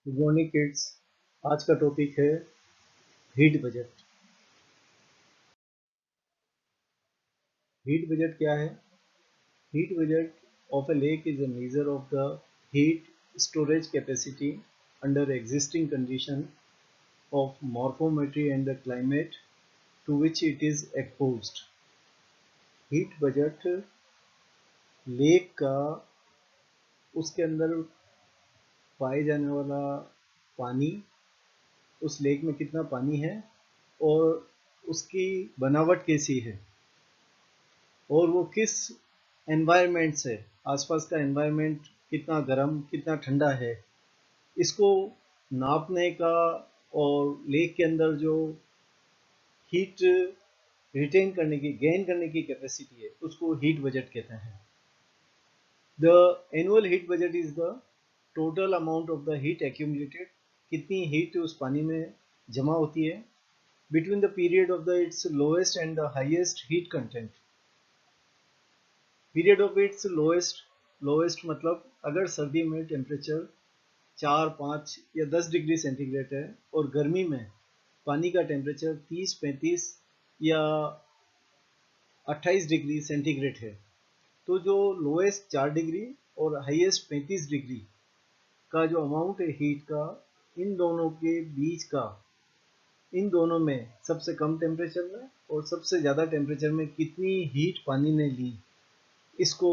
Good morning kids. आज का topic है हीट बजट। हीट बजट क्या है? Heat budget of a lake is a measure of the heat storage capacity under existing condition of morphometry and the climate to which it is exposed. Heat budget lake का उसके अंदर पाए जाने वाला पानी, उस लेक में कितना पानी है और उसकी बनावट कैसी है और वो किस एनवायरनमेंट से, आसपास का एनवायरनमेंट कितना गर्म कितना ठंडा है, इसको नापने का और लेक के अंदर जो हीट रिटेन करने की, गेन करने की कैपेसिटी है, उसको हीट बजट कहते हैं। The annual heat budget is the total amount of the heat accumulated, कितनी हीट उस पानी में जमा होती है between the period of the it's lowest and the highest heat content. Period of its lowest मतलब अगर सर्दी में टेम्परेचर 4, 5 या 10 डिग्री सेंटीग्रेड है और गर्मी में पानी का टेम्परेचर 30, 35 या 28 डिग्री सेंटीग्रेड है, तो जो लोएस्ट 4 डिग्री और हाईएस्ट 35 डिग्री का जो अमाउंट है हीट का, इन दोनों के बीच का, इन दोनों में सबसे कम टेम्परेचर में और सबसे ज़्यादा टेम्परेचर में कितनी हीट पानी ने ली, इसको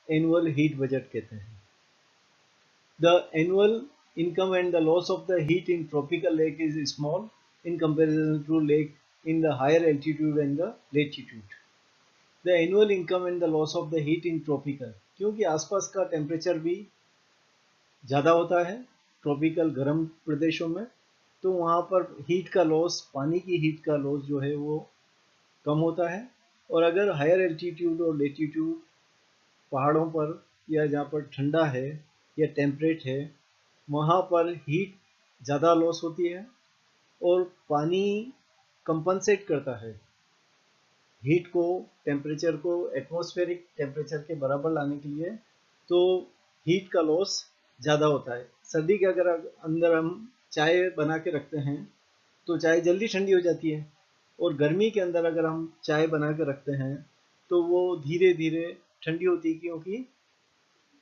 एनुअल हीट बजट कहते हैं। The annual income and the loss of the heat in tropical lake is small in comparison to lake in the higher altitude and the latitude. The annual income and the loss of the heat in tropical, क्योंकि आसपास का temperature भी ज़्यादा होता है tropical गर्म प्रदेशों में, तो वहाँ पर हीट का लॉस, पानी की हीट का लॉस जो है वो कम होता है। और अगर हायर एल्टीट्यूड और लेटीट्यूड, पहाड़ों पर या जहाँ पर ठंडा है या टेम्परेट है, वहाँ पर हीट ज़्यादा लॉस होती है और पानी कंपनसेट करता है हीट को, टेम्परेचर को एटमॉस्फेरिक टेम्परेचर के बराबर लाने के लिए, तो हीट का लॉस ज़्यादा होता है। सर्दी के अगर अंदर हम चाय बना के रखते हैं तो चाय जल्दी ठंडी हो जाती है, और गर्मी के अंदर अगर हम चाय बना के रखते हैं तो वो धीरे धीरे ठंडी होती है, क्योंकि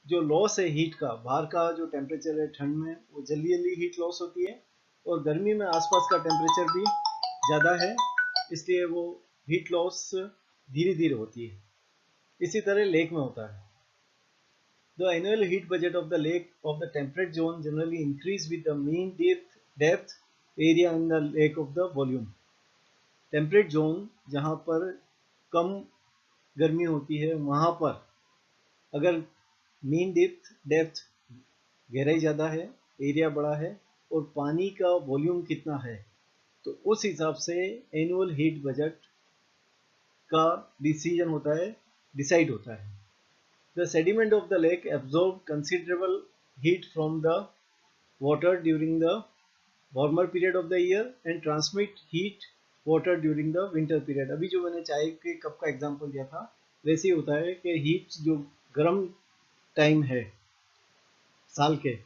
जो लॉस है हीट का, बाहर का जो टेम्परेचर है ठंड में, वो जल्दी जल्दी हीट लॉस होती है, और गर्मी में आसपास का टेम्परेचर भी ज़्यादा है, इसलिए वो हीट लॉस धीरे धीरे होती है। इसी तरह लेक में होता है। The annual heat budget of the lake of the temperate zone generally increase with the mean depth area in the lake of the volume. Temperate zone जहाँ पर कम गर्मी होती है, वहाँ पर अगर मीन डेप्थ गहराई ज़्यादा है, एरिया बड़ा है और पानी का वॉल्यूम कितना है, तो उस हिसाब से एनुअल हीट बजट का डिसाइड होता है। The sediment of the lake absorb considerable heat from the water during the warmer period of the year and transmit heat water during the winter period. अभी जो मैंने चाय के कप का example दिया था, वैसे ही होता है कि हीट जो गर्म टाइम है साल के,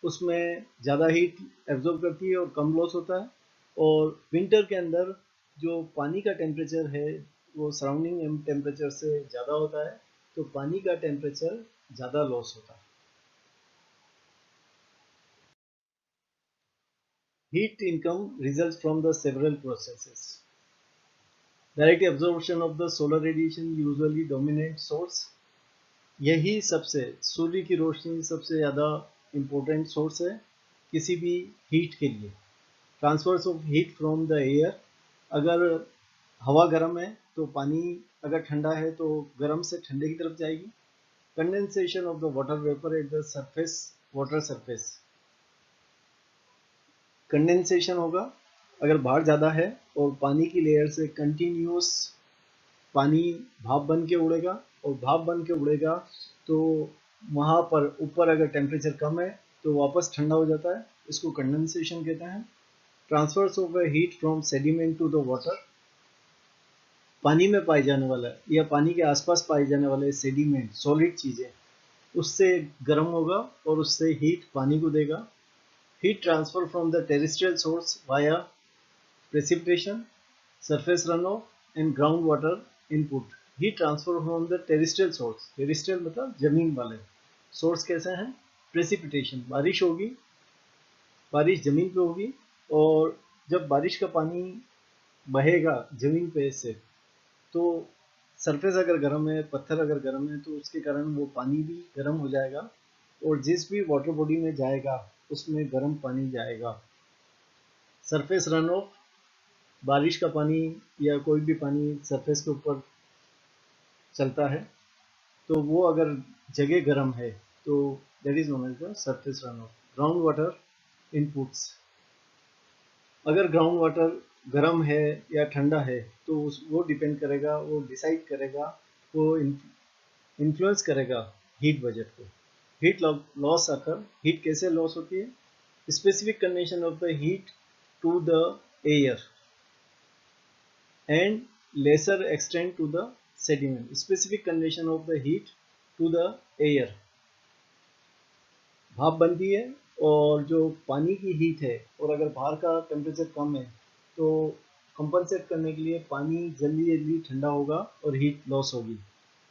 उसमें ज़्यादा हीट एब्जॉर्ब करती है और कम लॉस होता है, और विंटर के अंदर जो पानी का टेम्परेचर है वो सराउंडिंग टेम्परेचर से ज़्यादा होता है, तो पानी का टेम्परेचर ज़्यादा लॉस होता है। Heat income result from the several processes. Direct absorption of the solar radiation usually dominate source. यही सबसे, सूर्य की रोशनी सबसे ज़्यादा इम्पोर्टेंट सोर्स है किसी भी हीट के लिए। Transverse of heat from the air, अगर हवा गर्म है तो पानी अगर ठंडा है तो गर्म से ठंडे की तरफ जाएगी। Condensation of the water vapour at the surface, water surface, condensation होगा अगर बाहर ज़्यादा है और पानी की लेयर से कंटिन्यूस पानी भाप बन के उड़ेगा, और भाप बन के उड़ेगा तो वहाँ पर ऊपर अगर टेम्परेचर कम है तो वापस ठंडा हो जाता है, इसको कंडेंसेशन कहते हैं। Transfers of heat from sediment to the water, पानी में पाए जाने वाला या पानी के आसपास पाए जाने वाले सेडिमेंट, सॉलिड चीज़ें, उससे गर्म होगा और उससे हीट पानी को देगा। Heat transfer from the terrestrial source via precipitation, surface run of and ground water input. Heat transfer from the terrestrial source, terrestrial मतलब जमीन वाले सोर्स कैसे हैं? प्रेसिपिटेशन, बारिश होगी, बारिश जमीन पे होगी, और जब बारिश का पानी बहेगा जमीन पे से, तो सरफेस अगर गर्म है, पत्थर अगर गर्म है, तो उसके कारण वो पानी भी गर्म हो जाएगा, और जिस भी वाटर बॉडी में जाएगा उसमें गर्म पानी जाएगा। सरफेस रन ऑफ, बारिश का पानी या कोई भी पानी सरफेस के ऊपर चलता है, तो वो अगर जगह गर्म है तो that is known as the surface run off. Ground water inputs, अगर ग्राउंड वाटर गर्म है या ठंडा है तो वो डिपेंड करेगा, वो डिसाइड करेगा, वो इन्फ्लुएंस करेगा हीट बजट को। हीट लॉस आकर, हीट कैसे लॉस होती है? Specific condition of the heat to the air and lesser extent to the sediment. Specific condition of the heat to the air, भाप बनती है, और जो पानी की हीट है, और अगर बाहर का टेम्परेचर कम है तो कंपनसेट करने के लिए पानी जल्दी जल्दी ठंडा होगा और हीट लॉस होगी।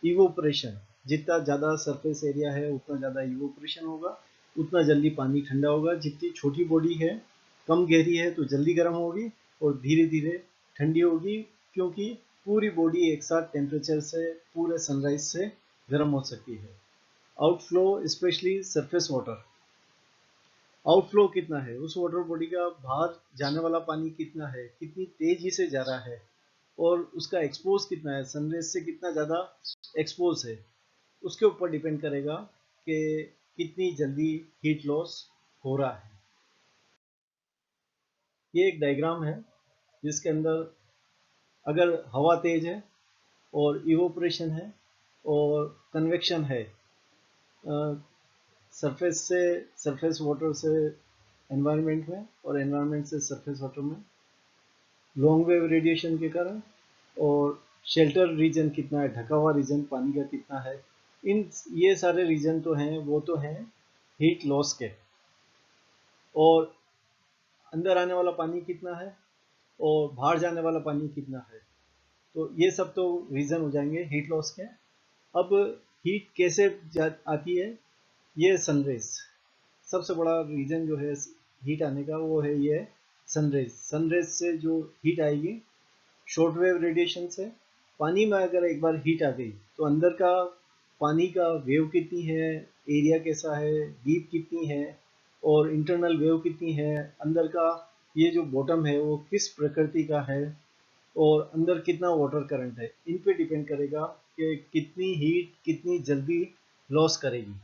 इवोपरेशन, जितना ज़्यादा सरफेस एरिया है उतना ज़्यादा इवोपरेशन होगा, उतना जल्दी पानी ठंडा होगा। जितनी छोटी बॉडी है, कम गहरी है, तो जल्दी गर्म होगी और धीरे धीरे ठंडी होगी, क्योंकि पूरी बॉडी एक साथ टेम्परेचर से, पूरे सनराइज से गर्म हो सकती है। Outflow specially surface water, outflow कितना है उस वाटर बॉडी का, बाहर जाने वाला पानी कितना है, कितनी तेजी से जा रहा है, और उसका एक्सपोज कितना है, सनरेज से कितना ज़्यादा एक्सपोज है, उसके ऊपर डिपेंड करेगा कि कितनी जल्दी हीट लॉस हो रहा है। ये एक डायग्राम है जिसके अंदर अगर हवा तेज है और इवोपरेशन है और कन्वेक्शन है, सरफेस से, सरफेस वाटर से एनवायरनमेंट में, और एनवायरनमेंट से सरफेस वाटर में, लॉन्ग वेव रेडिएशन के कारण, और शेल्टर रीजन कितना है, ढका हुआ रीजन पानी का कितना है, इन ये सारे रीजन तो हैं, वो तो हैं हीट लॉस के। और अंदर आने वाला पानी कितना है और बाहर जाने वाला पानी कितना है, तो ये सब तो रीजन हो जाएंगे हीट लॉस के। अब हीट कैसे आती है? ये सनरेज, सबसे बड़ा रीजन जो है हीट आने का वो है ये सनरेज। सनरेज से जो हीट आएगी, शॉर्ट वेव रेडिएशन से, पानी में अगर एक बार हीट आ गई तो अंदर का पानी का वेव कितनी है, एरिया कैसा है, डीप कितनी है, और इंटरनल वेव कितनी है, अंदर का ये जो बॉटम है वो किस प्रकृति का है, और अंदर कितना वाटर करंट है, इन पे डिपेंड करेगा कि कितनी हीट कितनी जल्दी लॉस करेगी।